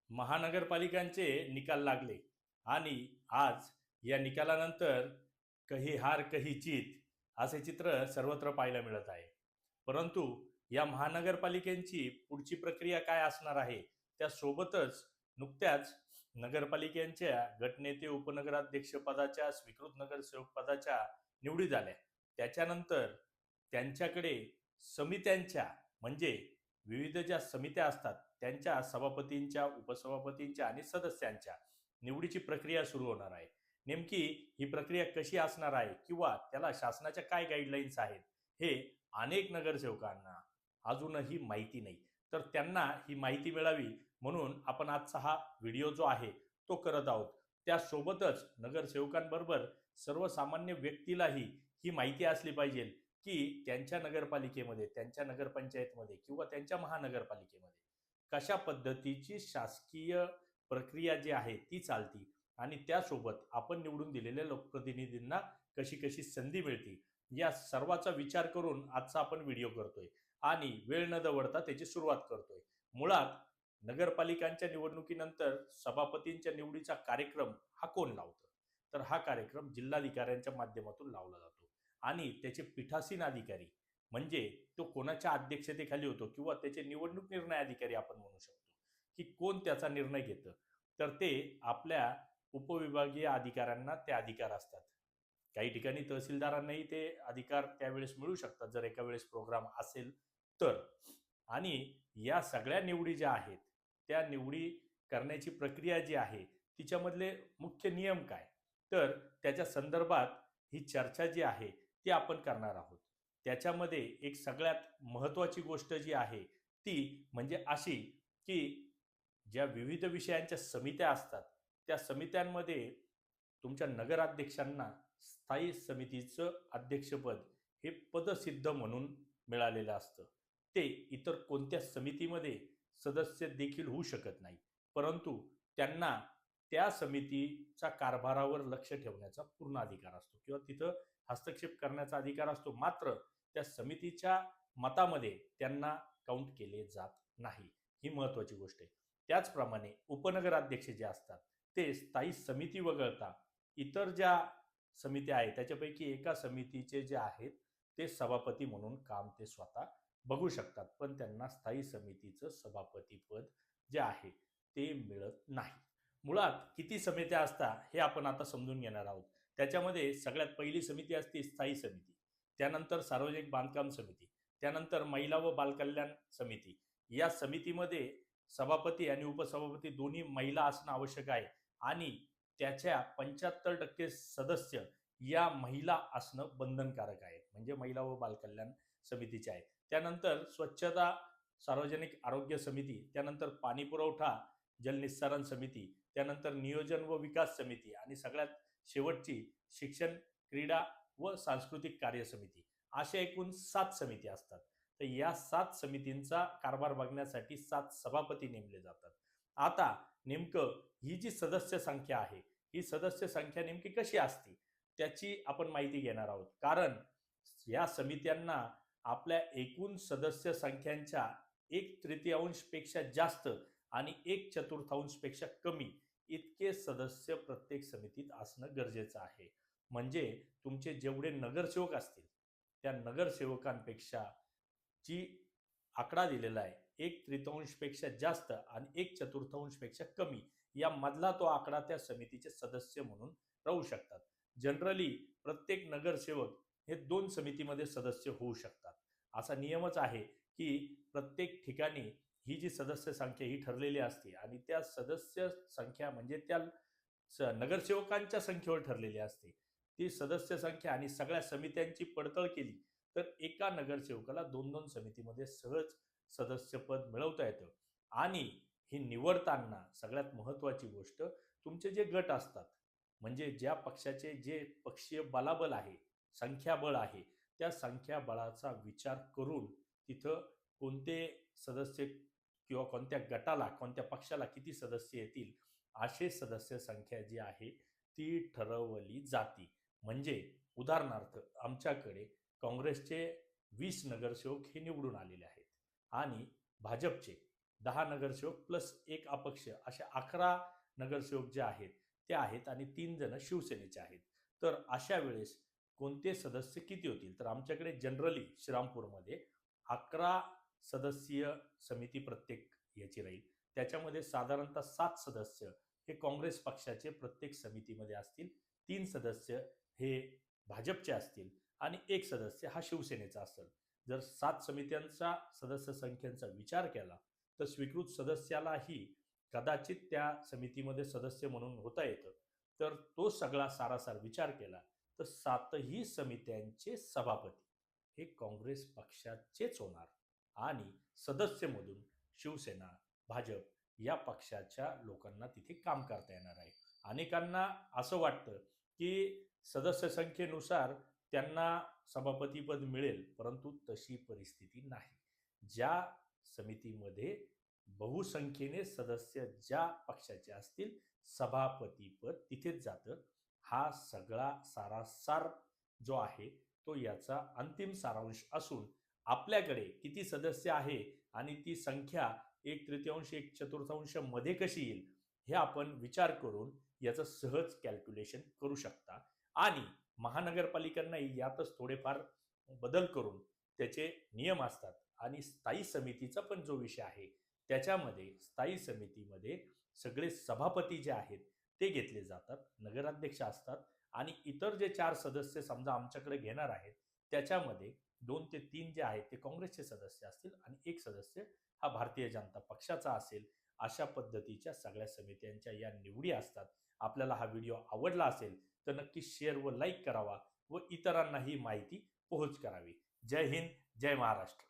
महानगरपालिकांचे निकाल लागले आणि आज या निकालानंतर कही हार कही जीत असे चित्र सर्वत्र पाहायला मिळत आहे. परंतु या महानगरपालिकांची पुढची प्रक्रिया काय असणार आहे, त्यासोबतच नुकत्याच नगरपालिकांच्या गटनेते उपनगराध्यक्ष पदाच्या स्वीकृत नगरसेवक पदाच्या निवडी झाल्या. त्याच्यानंतर त्यांच्याकडे समित्यांच्या म्हणजे विविध ज्या समित्या असतात त्यांच्या सभापतींच्या, उपसभापतींच्या आणि सदस्यांच्या निवडीची प्रक्रिया सुरू होणार आहे. नेमकी ही प्रक्रिया कशी असणार आहे किंवा त्याला शासनाच्या काय गाईडलाईन्स आहेत हे अनेक नगरसेवकांना अजूनही माहिती नाही. तर त्यांना ही माहिती मिळावी म्हणून आपण आजचा हा व्हिडिओ जो आहे तो करत आहोत. त्यासोबतच नगरसेवकांबरोबर सर्वसामान्य व्यक्तीलाही ही माहिती असली पाहिजे की त्यांच्या नगरपालिकेमध्ये, त्यांच्या नगरपंचायतमध्ये किंवा त्यांच्या महानगरपालिकेमध्ये कशा पद्धतीची शासकीय प्रक्रिया जी आहे ती चालती आणि त्यासोबत आपण निवडून दिलेल्या लोकप्रतिनिधींना कशी कशी संधी मिळते, या सर्वाचा विचार करून आजचा आपण व्हिडिओ करतोय आणि वेळ न दवडता त्याची सुरुवात करतोय. मुळात नगरपालिकांच्या निवडणुकीनंतर सभापतींच्या निवडीचा कार्यक्रम हा कोण लावतं, तर हा कार्यक्रम जिल्हाधिकाऱ्यांच्या माध्यमातून लावला जातो आणि त्याचे पीठासीन अधिकारी म्हणजे तो कोणाच्या अध्यक्षतेखाली होतो किंवा त्याचे निवडणूक निर्णय अधिकारी आपण म्हणू शकतो की कोण त्याचा निर्णय घेतं, तर ते आपल्या उपविभागीय अधिकाऱ्यांना ते अधिकार असतात. काही ठिकाणी तहसीलदारांनाही ते अधिकार त्यावेळेस मिळू शकतात जर एका वेळेस प्रोग्राम असेल तर. आणि या सगळ्या निवडी ज्या आहेत त्या निवडी करण्याची प्रक्रिया जी आहे तिच्यामधले मुख्य नियम काय, तर त्याच्या संदर्भात ही चर्चा जी आहे ती आपण करणार आहोत. त्याच्यामध्ये एक सगळ्यात महत्त्वाची गोष्ट जी आहे ती म्हणजे अशी की ज्या विविध विषयांच्या समित्या असतात त्या समित्यांमध्ये तुमच्या नगराध्यक्षांना स्थायी समितीचं अध्यक्षपद हे पदसिद्ध म्हणून मिळालेलं असतं. ते इतर कोणत्या समितीमध्ये सदस्य देखील होऊ शकत नाही, परंतु त्यांना त्या समितीच्या कारभारावर लक्ष ठेवण्याचा पूर्ण अधिकार असतो किंवा तिथं हस्तक्षेप करण्याचा अधिकार असतो. मात्र त्या समितीच्या मतामध्ये त्यांना काउंट केले जात नाही, ही महत्त्वाची गोष्ट आहे. त्याचप्रमाणे उपनगराध्यक्ष जे असतात ते स्थायी समिती वगळता इतर ज्या समित्या आहेत त्याच्यापैकी एका समितीचे जे आहेत ते सभापती म्हणून काम ते स्वतः बघू शकतात, पण त्यांना स्थायी समितीचं सभापतीपद जे आहे ते मिळत नाही. मुळात किती समित्या असतात हे आपण आता समजून घेणार आहोत. त्याच्यामध्ये सगळ्यात पहिली समिती असते स्थायी समिती, त्यानंतर सार्वजनिक बांधकाम समिती, त्यानंतर महिला व बालकल्याण समिती. या समितीमध्ये सभापती आणि उपसभापती दोन्ही महिला असणं आवश्यक आहे आणि त्याच्या 75% सदस्य या महिला असणं बंधनकारक आहे, म्हणजे महिला व बालकल्याण समितीचे आहे. त्यानंतर स्वच्छता सार्वजनिक आरोग्य समिती, त्यानंतर पाणी पुरवठा जलनिस्सारण समिती, त्यानंतर नियोजन व विकास समिती आणि सगळ्यात शेवटची शिक्षण, क्रीडा व सांस्कृतिक कार्य समिती. अशा एकूण 7 समिती असतात. तर या 7 समितींचा कारभार बघण्यासाठी 7 सभापती नेमले जातात. आता नेमकं ही जी सदस्य संख्या आहे ही सदस्य संख्या नेमकी कशी असते त्याची आपण माहिती घेणार आहोत. कारण या समित्यांना आपल्या एकूण सदस्य संख्यांच्या 1/3 पेक्षा जास्त आणि 1/4 पेक्षा कमी इतके सदस्य प्रत्येक समितीत असणं गरजेचं आहे. म्हणजे तुमचे जेवढे नगरसेवक असतील त्या नगरसेवकांपेक्षा जी आकडा दिलेला आहे 1/3 पेक्षा जास्त आणि 1/4 पेक्षा कमी या मधला तो आकडा त्या समितीचे सदस्य म्हणून राहू शकतात. जनरली प्रत्येक नगरसेवक हे 2 समितीमध्ये सदस्य होऊ शकतात. असा नियमच आहे की प्रत्येक ठिकाणी ही जी सदस्य संख्या ही ठरलेली असते आणि त्या सदस्य संख्या म्हणजे त्या नगरसेवकांच्या संख्येवर ठरलेली असते. ती सदस्य संख्या आणि सगळ्या समित्यांची पडताळ केली तर एका नगरसेवकाला 2-2 समितीमध्ये सहज सदस्यपद मिळवता येतं. आणि हे निवडताना सगळ्यात महत्त्वाची गोष्ट तुमचे जे गट असतात म्हणजे ज्या पक्षाचे जे पक्षीय बलाबल आहे, संख्याबळ आहे, त्या संख्याबळाचा विचार करून तिथं कोणते सदस्य किंवा कोणत्या गटाला, कोणत्या पक्षाला किती सदस्य येतील असे सदस्य संख्या जी आहे ती ठरवली जाते. म्हणजे उदाहरणार्थ आमच्याकडे काँग्रेसचे 20 नगरसेवक हे निवडून आलेले आहेत आणि भाजपचे 10 नगरसेवक प्लस एक अपक्ष असे 11 नगरसेवक जे आहेत ते आहेत आणि 3 जण शिवसेनेचे आहेत. तर अशा वेळेस कोणते सदस्य किती होतील? तर आमच्याकडे जनरली श्रीरामपूरमध्ये 11 सदस्यीय समिती प्रत्येक याची राहील. त्याच्यामध्ये साधारणतः 7 सदस्य हे काँग्रेस पक्षाचे प्रत्येक समितीमध्ये असतील, 3 सदस्य हे भाजपचे असतील आणि 1 सदस्य हा शिवसेनेचा असेल. जर 7 समित्यांचा सदस्य संख्येचा विचार केला तर स्वीकृत सदस्यालाही कदाचित त्या समितीमध्ये सदस्य म्हणून होता येतं. तर तो सगळा सारासार विचार केला तर 7ही समित्यांचे सभापती हे काँग्रेस पक्षाचेच होणार आणि सदस्यमधून शिवसेना, भाजप या पक्षाच्या लोकांना तिथे काम करता येणार आहे. अनेकांना असं वाटतं की सदस्य संख्येनुसार त्यांना सभापतीपद मिळेल, परंतु तशी परिस्थिती नाही. ज्या समितीमध्ये बहुसंख्येने सदस्य ज्या पक्षाचे असतील, सभापतीपद तिथेच जातं. हा सगळा सारासार जो आहे तो याचा अंतिम सारांश असून आपल्याकडे किती सदस्य आहे आणि ती संख्या 1/3 1/4 मध्ये कशी येईल हे आपण विचार करून याचं सहज कॅल्क्युलेशन करू शकता आणि महानगरपालिकांनाही यातच थोडेफार बदल करून त्याचे नियम असतात आणि स्थायी समितीचा पण जो विषय आहे त्याच्यामध्ये स्थायी समितीमध्ये सगळे सभापती जे आहेत ते घेतले जातात, नगराध्यक्ष असतात आणि इतर जे 4 सदस्य समजा आमच्याकडे घेणार आहेत त्याच्यामध्ये 2 ते 3 जे आहेत ते काँग्रेसचे सदस्य असतील आणि 1 सदस्य हा भारतीय जनता पक्षाचा असेल. अशा पद्धतीच्या सगळ्या समित्यांच्या या निवडी असतात. आपल्याला हा व्हिडिओ आवडला असेल तर नक्की शेअर व लाईक करावा व इतरांनाही माहिती पोहोच करावी. जय हिंद, जय महाराष्ट्र.